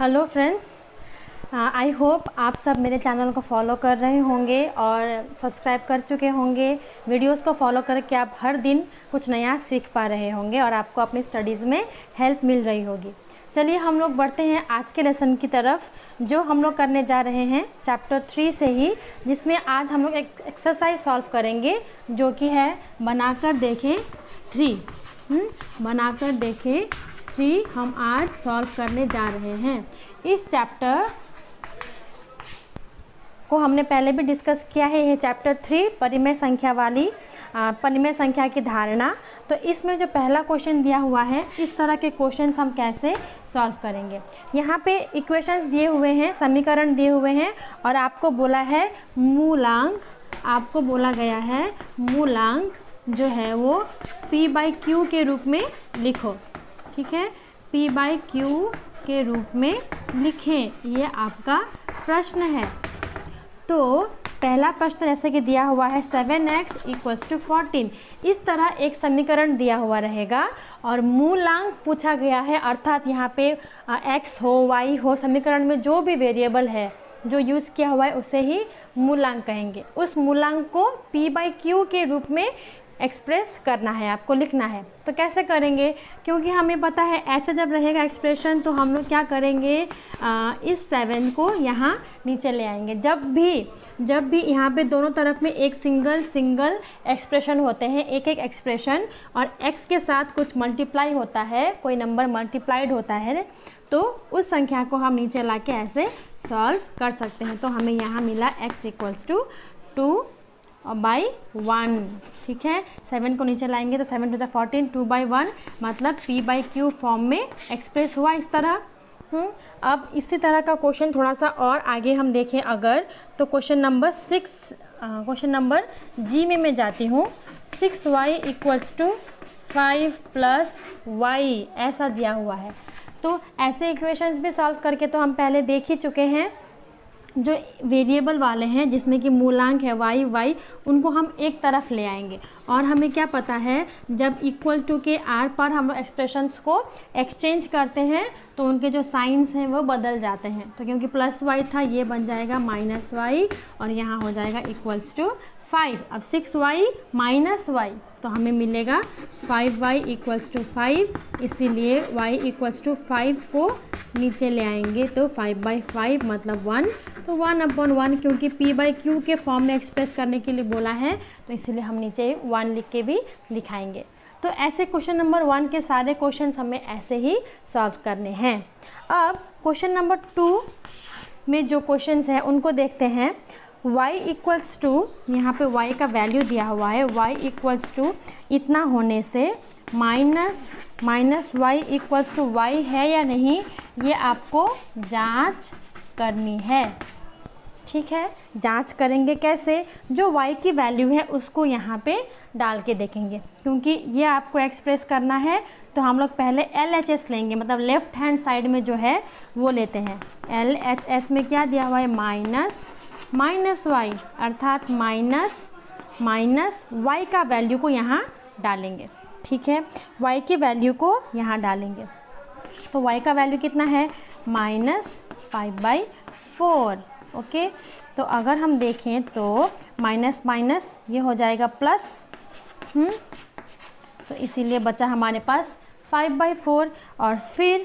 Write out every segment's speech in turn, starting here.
Hello friends, I hope आप सब मेरे चैनल को फॉलो कर रहे होंगे और सब्सक्राइब कर चुके होंगे। वीडियोस को फॉलो करके आप हर दिन कुछ नया सीख पा रहे होंगे और आपको अपनी स्टडीज़ में हेल्प मिल रही होगी। चलिए हम लोग बढ़ते हैं आज के लेसन की तरफ, जो हम लोग करने जा रहे हैं चैप्टर 3 से ही, जिसमें आज हम लोग एक एक्सरसाइज सॉल्व करेंगे जो कि है बनाकर देखें 3। बनाकर देखें 3 हम आज सॉल्व करने जा रहे हैं। इस चैप्टर को हमने पहले भी डिस्कस किया है। यह चैप्टर 3 परिमेय संख्या वाली परिमेय संख्या की धारणा। तो इसमें जो पहला क्वेश्चन दिया हुआ है, इस तरह के क्वेश्चंस हम कैसे सॉल्व करेंगे। यहाँ पे इक्वेशंस दिए हुए हैं, समीकरण दिए हुए हैं और आपको बोला है मूलांक, आपको बोला गया है मूलांक जो है वो p/q के रूप में लिखो। ठीक है, p/q के रूप में लिखें, ये आपका प्रश्न है। तो पहला प्रश्न जैसे कि दिया हुआ है 7x = 14, इस तरह एक समीकरण दिया हुआ रहेगा और मूलांक पूछा गया है, अर्थात यहाँ पे x हो y हो, समीकरण में जो भी वेरिएबल है जो यूज़ किया हुआ है उसे ही मूलांक कहेंगे। उस मूलांक को p/q के रूप में एक्सप्रेस करना है, आपको लिखना है। तो कैसे करेंगे, क्योंकि हमें पता है ऐसे जब रहेगा एक्सप्रेशन तो हम लोग क्या करेंगे, इस 7 को यहाँ नीचे ले आएंगे। जब भी यहाँ पे दोनों तरफ में एक सिंगल एक्सप्रेशन होते हैं, एक एक्सप्रेशन, और x के साथ कुछ मल्टीप्लाई होता है, कोई नंबर मल्टीप्लाइड होता है, तो उस संख्या को हम नीचे ला के ऐसे सॉल्व कर सकते हैं। तो हमें यहाँ मिला x = 2/1। ठीक है, 7 को नीचे लाएंगे तो 7 × 14, 2/1 मतलब p/q फॉर्म में एक्सप्रेस हुआ इस तरह। अब इसी तरह का क्वेश्चन थोड़ा सा और आगे हम देखें अगर, तो क्वेश्चन नंबर जी में मैं जाती हूँ। 6y = 5 + y ऐसा दिया हुआ है। तो ऐसे इक्वेशंस भी सॉल्व करके तो हम पहले देख ही चुके हैं। जो वेरिएबल वाले हैं जिसमें कि मूलांक है y, उनको हम एक तरफ ले आएंगे और हमें क्या पता है, जब इक्वल टू के आर पर हम एक्सप्रेशंस को एक्सचेंज करते हैं तो उनके जो साइंस हैं वो बदल जाते हैं। तो क्योंकि +y था, ये बन जाएगा -y और यहाँ हो जाएगा = 5। अब 6y - y तो हमें मिलेगा 5y = 5, इसीलिए y = 5 को नीचे ले आएंगे तो 5/5 मतलब 1। तो 1/1, क्योंकि p/q के फॉर्म में एक्सप्रेस करने के लिए बोला है तो इसीलिए हम नीचे 1 लिख के भी दिखाएंगे। तो ऐसे क्वेश्चन नंबर 1 के सारे क्वेश्चंस हमें ऐसे ही सॉल्व करने हैं। अब क्वेश्चन नंबर 2 में जो क्वेश्चंस हैं उनको देखते हैं। y = यहाँ पे y का वैल्यू दिया हुआ है, y = इतना होने से माइनस y = y है या नहीं, ये आपको जांच करनी है। ठीक है, जांच करेंगे कैसे, जो y की वैल्यू है उसको यहाँ पे डाल के देखेंगे। क्योंकि ये आपको एक्सप्रेस करना है तो हम लोग पहले LHS लेंगे, मतलब लेफ़्ट हैंड साइड में जो है वो लेते हैं। LHS में क्या दिया हुआ है, -y, अर्थात माइनस y का वैल्यू को यहाँ डालेंगे। ठीक है, y की वैल्यू को यहाँ डालेंगे तो y का वैल्यू कितना है, -5/4। ओके, तो अगर हम देखें तो माइनस ये हो जाएगा प्लस, तो इसीलिए बचा हमारे पास 5/4 और फिर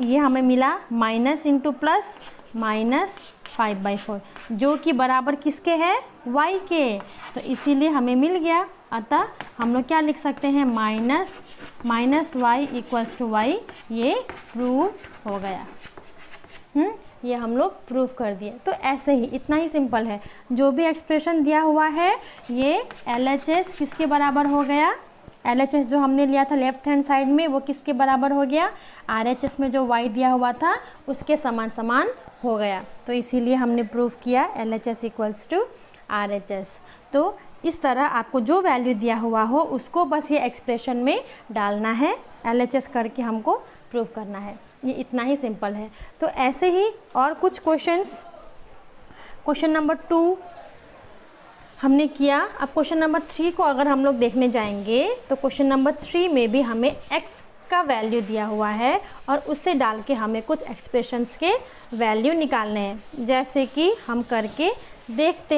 ये हमें मिला माइनस इंटू प्लस -5/4, जो कि बराबर किसके है, y के, तो इसीलिए हमें मिल गया। अतः हम लोग क्या लिख सकते हैं, माइनस y = y, ये प्रूव हो गया। ये हम लोग प्रूव कर दिए। तो ऐसे ही, इतना ही सिंपल है। जो भी एक्सप्रेशन दिया हुआ है ये LHS किसके बराबर हो गया, LHS जो हमने लिया था लेफ्ट हैंड साइड में वो किसके बराबर हो गया, RHS में जो y दिया हुआ था उसके समान हो गया। तो इसीलिए हमने प्रूव किया LHS = RHS। तो इस तरह आपको जो वैल्यू दिया हुआ हो उसको बस ये एक्सप्रेशन में डालना है, LHS करके हमको प्रूव करना है। ये इतना ही सिंपल है। तो ऐसे ही और कुछ क्वेश्चंस, क्वेश्चन नंबर 2 हमने किया। अब क्वेश्चन नंबर 3 को अगर हम लोग देखने जाएंगे तो क्वेश्चन नंबर 3 में भी हमें x का वैल्यू दिया हुआ है और उससे डाल के हमें कुछ एक्सप्रेशंस के वैल्यू निकालने हैं। जैसे कि हम करके देखते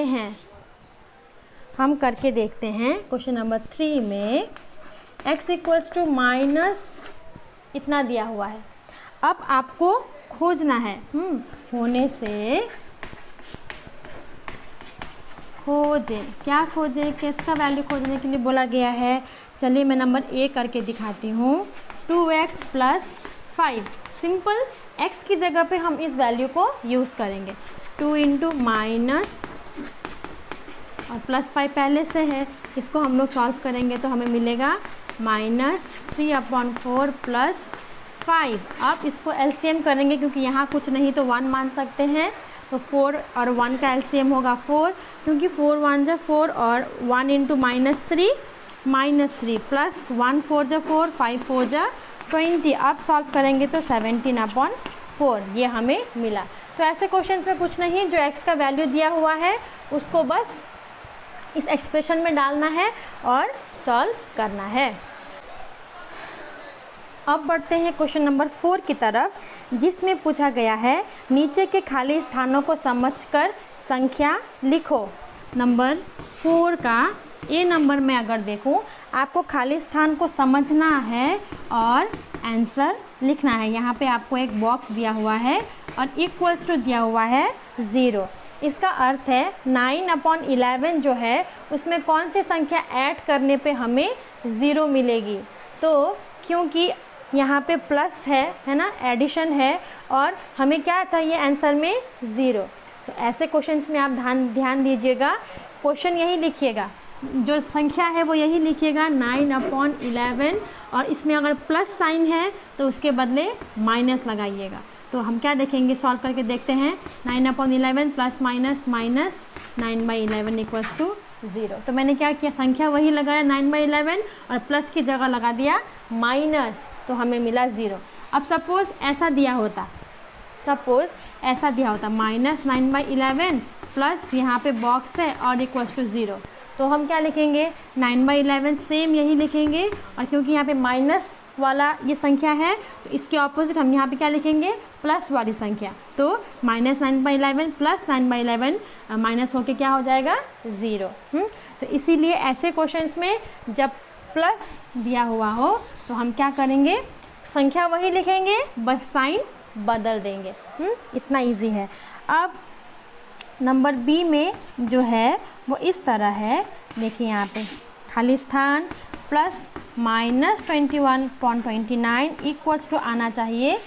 हैं क्वेश्चन नंबर 3 में x इक्वल्स टू माइनस इतना दिया हुआ है। अब आपको खोजना है होने से खोजें। क्या खोजें? किसका वैल्यू खोजने के लिए बोला गया है? चलिए मैं नंबर ए करके दिखाती हूँ। 2x plus 5। सिंपल x की जगह पे हम इस वैल्यू को यूज़ करेंगे। 2 इंटू माइनस और प्लस 5 पहले से है, इसको हम लोग सॉल्व करेंगे तो हमें मिलेगा -3/4 प्लस 5। अब इसको एलसीएम करेंगे क्योंकि यहाँ कुछ नहीं तो 1 मान सकते हैं, तो 4 और 1 का एलसीएम होगा 4, क्योंकि 4 1 जा 4 और 1 इंटू -3 प्लस 1 4 जा 4, 5 4 जा 20। अब सॉल्व करेंगे तो 17/4 ये हमें मिला। तो ऐसे क्वेश्चंस में कुछ नहीं, जो x का वैल्यू दिया हुआ है उसको बस इस एक्सप्रेशन में डालना है और सॉल्व करना है। अब बढ़ते हैं क्वेश्चन नंबर 4 की तरफ, जिसमें पूछा गया है नीचे के खाली स्थानों को समझकर संख्या लिखो। नंबर 4 का ए नंबर में अगर देखूं, आपको खाली स्थान को समझना है और आंसर लिखना है। यहाँ पे आपको एक बॉक्स दिया हुआ है और इक्वल्स टू दिया हुआ है 0। इसका अर्थ है 9/11 जो है उसमें कौन सी संख्या ऐड करने पे हमें 0 मिलेगी। तो क्योंकि यहाँ पे प्लस है ना, एडिशन है, और हमें क्या चाहिए आंसर में 0। तो ऐसे क्वेश्चंस में आप ध्यान दीजिएगा, क्वेश्चन यही लिखिएगा, जो संख्या है वो यही लिखिएगा 9/11, और इसमें अगर प्लस साइन है तो उसके बदले माइनस लगाइएगा। तो हम क्या देखेंगे, सॉल्व करके देखते हैं। 9/11 प्लस माइनस 9/11 इक्वल्स टू 0। तो मैंने क्या किया, संख्या वही लगाया 9/11 और प्लस की जगह लगा दिया माइनस, तो हमें मिला 0। अब सपोज़ ऐसा दिया होता -9/11 प्लस यहाँ पे बॉक्स है और इक्वल्स टू 0, तो हम क्या लिखेंगे 9/11 सेम यही लिखेंगे, और क्योंकि यहाँ पे माइनस वाला ये संख्या है तो इसके ऑपोजिट हम यहाँ पे क्या लिखेंगे, प्लस वाली संख्या। तो -9/11 प्लस 9/11 माइनस होके क्या हो जाएगा 0। तो इसीलिए ऐसे क्वेश्चंस में जब प्लस दिया हुआ हो तो हम क्या करेंगे, संख्या वही लिखेंगे, बस साइन बदल देंगे। इतना इजी है। अब नंबर बी में जो है वो इस तरह है, देखिए यहाँ पे खाली स्थान प्लस -21.29 इक्वल्स टू आना चाहिए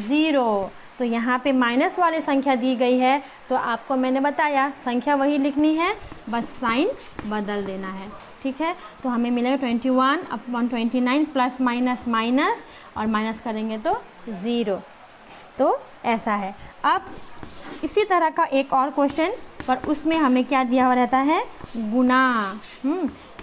0। तो यहाँ पे माइनस वाली संख्या दी गई है, तो आपको मैंने बताया संख्या वही लिखनी है, बस साइन बदल देना है। ठीक है, तो हमें मिलेगा 21/29 प्लस माइनस माइनस, और माइनस करेंगे तो 0। तो ऐसा है। अब इसी तरह का एक और क्वेश्चन, पर उसमें हमें क्या दिया हुआ रहता है, गुना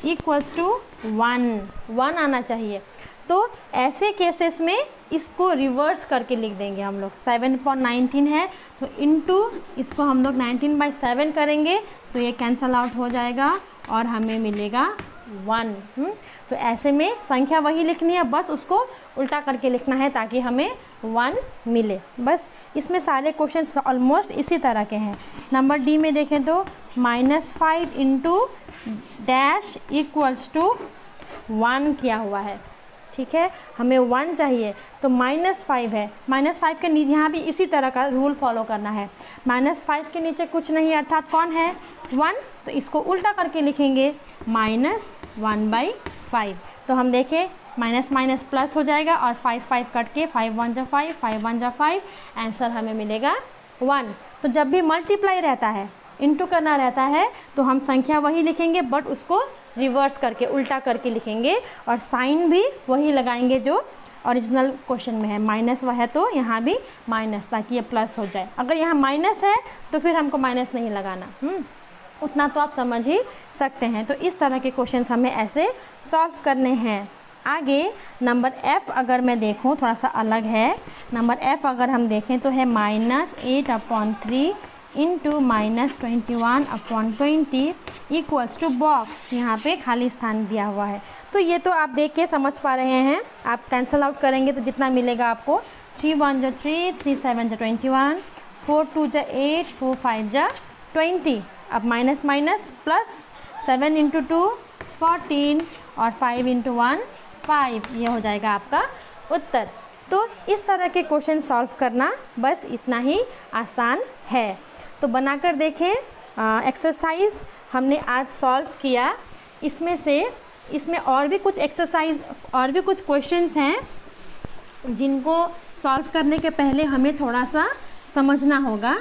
इक्वल्स टू 1 आना चाहिए। तो ऐसे केसेस में इसको रिवर्स करके लिख देंगे हम लोग। 7/19 है तो इनटू इसको हम लोग 19/7 करेंगे, तो ये कैंसल आउट हो जाएगा और हमें मिलेगा 1। तो ऐसे में संख्या वही लिखनी है, बस उसको उल्टा करके लिखना है ताकि हमें 1 मिले। बस इसमें सारे क्वेश्चंस ऑलमोस्ट इसी तरह के हैं। नंबर डी में देखें तो -5 इंटू डैश इक्वल्स टू 1 किया हुआ है। ठीक है, हमें 1 चाहिए, तो -5 है, -5 के नीचे यहाँ भी इसी तरह का रूल फॉलो करना है। -5 के नीचे कुछ नहीं, अर्थात कौन है 1, तो इसको उल्टा करके लिखेंगे -1/5। तो हम देखें माइनस माइनस प्लस हो जाएगा और 5 कट के 5 1 जा 5, 5 1 जा 5, आंसर हमें मिलेगा 1। तो जब भी मल्टीप्लाई रहता है, इंटू करना रहता है, तो हम संख्या वही लिखेंगे बट उसको रिवर्स करके उल्टा करके लिखेंगे, और साइन भी वही लगाएंगे जो ओरिजिनल क्वेश्चन में है। माइनस वह है तो यहाँ भी माइनस, ताकि ये प्लस हो जाए। अगर यहाँ माइनस है तो फिर हमको माइनस नहीं लगाना। उतना तो आप समझ ही सकते हैं। तो इस तरह के क्वेश्चंस हमें ऐसे सॉल्व करने हैं। आगे नंबर एफ़ अगर मैं देखूं, थोड़ा सा अलग है। नंबर एफ़ अगर हम देखें तो है -8/3 इंटू -21/20 इक्वल्स टू बॉक्स, यहाँ पे खाली स्थान दिया हुआ है। तो ये तो आप देख के समझ पा रहे हैं। आप कैंसिल आउट करेंगे तो जितना मिलेगा आपको 3 1 जा 3, 3 7 जा 21, 4 2 जा 8, 4 5 जा 20। अब माइनस माइनस प्लस, 7 × 2 14 और 5 × 1 5, ये हो जाएगा आपका उत्तर। तो इस तरह के क्वेश्चन सॉल्व करना बस इतना ही आसान है। तो बनाकर देखें। एक्सरसाइज हमने आज सॉल्व किया। इसमें और भी कुछ एक्सरसाइज और भी कुछ क्वेश्चंस हैं जिनको सॉल्व करने के पहले हमें थोड़ा सा समझना होगा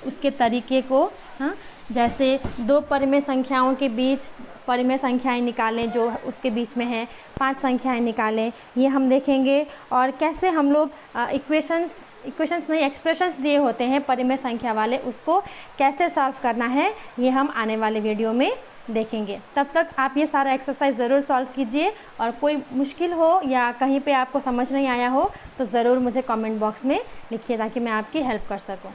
उसके तरीके को। हाँ, जैसे दो परिमेय संख्याओं के बीच परिमेय संख्याएं निकालें जो उसके बीच में है, 5 संख्याएं निकालें, ये हम देखेंगे। और कैसे हम लोग इक्वेशंस नहीं एक्सप्रेशंस दिए होते हैं परिमेय संख्या वाले, उसको कैसे सॉल्व करना है ये हम आने वाले वीडियो में देखेंगे। तब तक आप ये सारा एक्सरसाइज ज़रूर सॉल्व कीजिए, और कोई मुश्किल हो या कहीं पे आपको समझ नहीं आया हो तो ज़रूर मुझे कमेंट बॉक्स में लिखिए ताकि मैं आपकी हेल्प कर सकूं।